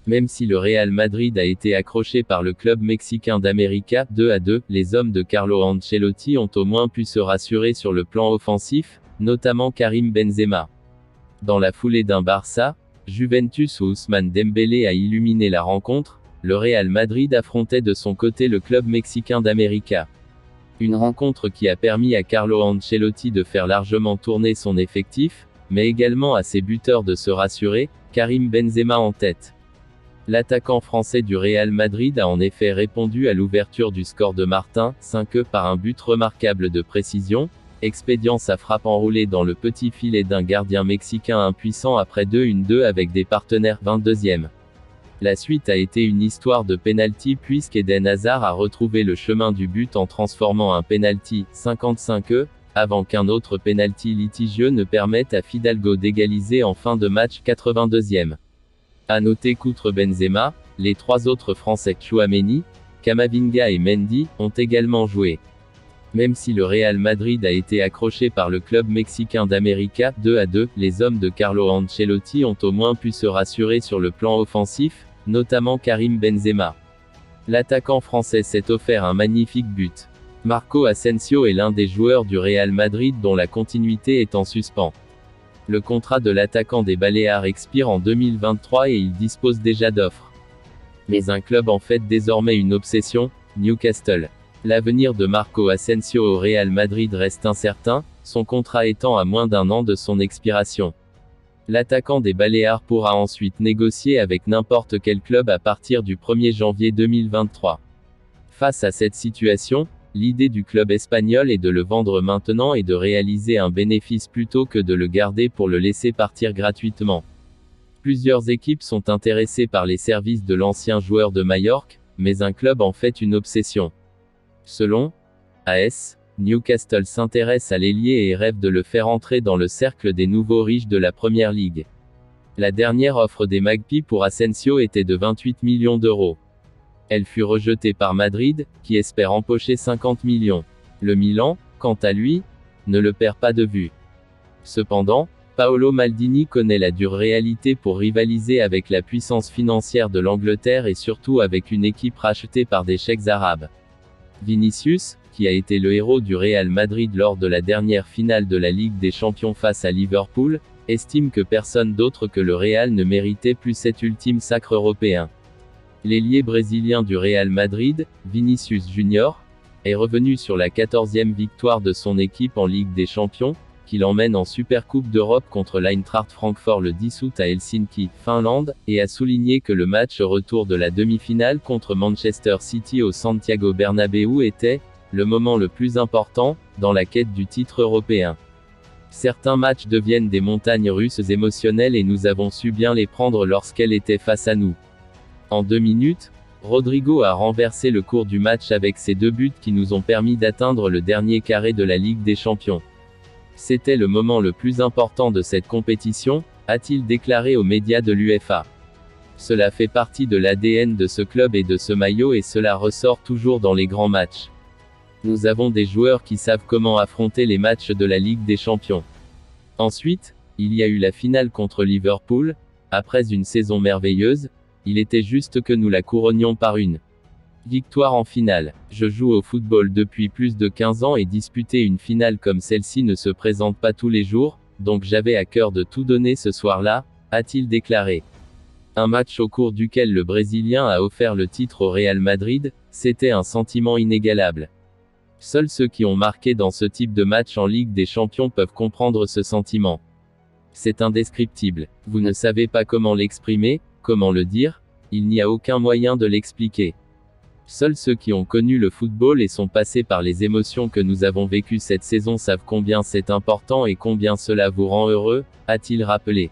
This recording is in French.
Même si le Real Madrid a été accroché par le club mexicain d'América, 2-2, les hommes de Carlo Ancelotti ont au moins pu se rassurer sur le plan offensif, notamment Karim Benzema. Dans la foulée d'un Barça, Juventus où Ousmane Dembélé a illuminé la rencontre, le Real Madrid affrontait de son côté le club mexicain d'América. Une rencontre qui a permis à Carlo Ancelotti de faire largement tourner son effectif, mais également à ses buteurs de se rassurer, Karim Benzema en tête. L'attaquant français du Real Madrid a en effet répondu à l'ouverture du score de Martin, 5 par un but remarquable de précision, expédiant sa frappe enroulée dans le petit filet d'un gardien mexicain impuissant après 2-1-2 avec des partenaires 22e. La suite a été une histoire de pénalty puisqu'Eden Hazard a retrouvé le chemin du but en transformant un pénalty 55e, avant qu'un autre pénalty litigieux ne permette à Fidalgo d'égaliser en fin de match 82e. À noter qu'outre Benzema, les trois autres Français Tchouaméni, Camavinga et Mendy ont également joué. Même si le Real Madrid a été accroché par le club mexicain d'América, 2-2, les hommes de Carlo Ancelotti ont au moins pu se rassurer sur le plan offensif, notamment Karim Benzema. L'attaquant français s'est offert un magnifique but. Marco Asensio est l'un des joueurs du Real Madrid dont la continuité est en suspens. Le contrat de l'attaquant des Baléares expire en 2023 et il dispose déjà d'offres. Mais un club en fait désormais une obsession, Newcastle. L'avenir de Marco Asensio au Real Madrid reste incertain, son contrat étant à moins d'un an de son expiration. L'attaquant des Baléares pourra ensuite négocier avec n'importe quel club à partir du 1er janvier 2023. Face à cette situation, l'idée du club espagnol est de le vendre maintenant et de réaliser un bénéfice plutôt que de le garder pour le laisser partir gratuitement. Plusieurs équipes sont intéressées par les services de l'ancien joueur de Majorque, mais un club en fait une obsession. Selon AS, Newcastle s'intéresse à l'ailier et rêve de le faire entrer dans le cercle des nouveaux riches de la Première Ligue. La dernière offre des Magpies pour Asensio était de 28 millions d'euros. Elle fut rejetée par Madrid, qui espère empocher 50 millions. Le Milan, quant à lui, ne le perd pas de vue. Cependant, Paolo Maldini connaît la dure réalité pour rivaliser avec la puissance financière de l'Angleterre et surtout avec une équipe rachetée par des cheikhs arabes. Vinicius, qui a été le héros du Real Madrid lors de la dernière finale de la Ligue des Champions face à Liverpool, estime que personne d'autre que le Real ne méritait plus cet ultime sacre européen. L'ailier brésilien du Real Madrid, Vinicius Junior, est revenu sur la 14e victoire de son équipe en Ligue des Champions, qui l'emmène en Supercoupe d'Europe contre l'Eintracht Francfort le 10 août à Helsinki, Finlande, et a souligné que le match retour de la demi-finale contre Manchester City au Santiago Bernabéu était le moment le plus important dans la quête du titre européen. Certains matchs deviennent des montagnes russes émotionnelles et nous avons su bien les prendre lorsqu'elles étaient face à nous. En 2 minutes, Rodrigo a renversé le cours du match avec ses 2 buts qui nous ont permis d'atteindre le dernier carré de la Ligue des Champions. C'était le moment le plus important de cette compétition, a-t-il déclaré aux médias de l'UEFA. Cela fait partie de l'ADN de ce club et de ce maillot et cela ressort toujours dans les grands matchs. Nous avons des joueurs qui savent comment affronter les matchs de la Ligue des Champions. Ensuite, il y a eu la finale contre Liverpool. Après une saison merveilleuse, il était juste que nous la couronnions par une victoire en finale. Je joue au football depuis plus de 15 ans et disputer une finale comme celle-ci ne se présente pas tous les jours, donc j'avais à cœur de tout donner ce soir-là, a-t-il déclaré. Un match au cours duquel le Brésilien a offert le titre au Real Madrid, c'était un sentiment inégalable. Seuls ceux qui ont marqué dans ce type de match en Ligue des Champions peuvent comprendre ce sentiment. C'est indescriptible. Vous ne savez pas comment l'exprimer, comment le dire, il n'y a aucun moyen de l'expliquer. Seuls ceux qui ont connu le football et sont passés par les émotions que nous avons vécues cette saison savent combien c'est important et combien cela vous rend heureux, a-t-il rappelé.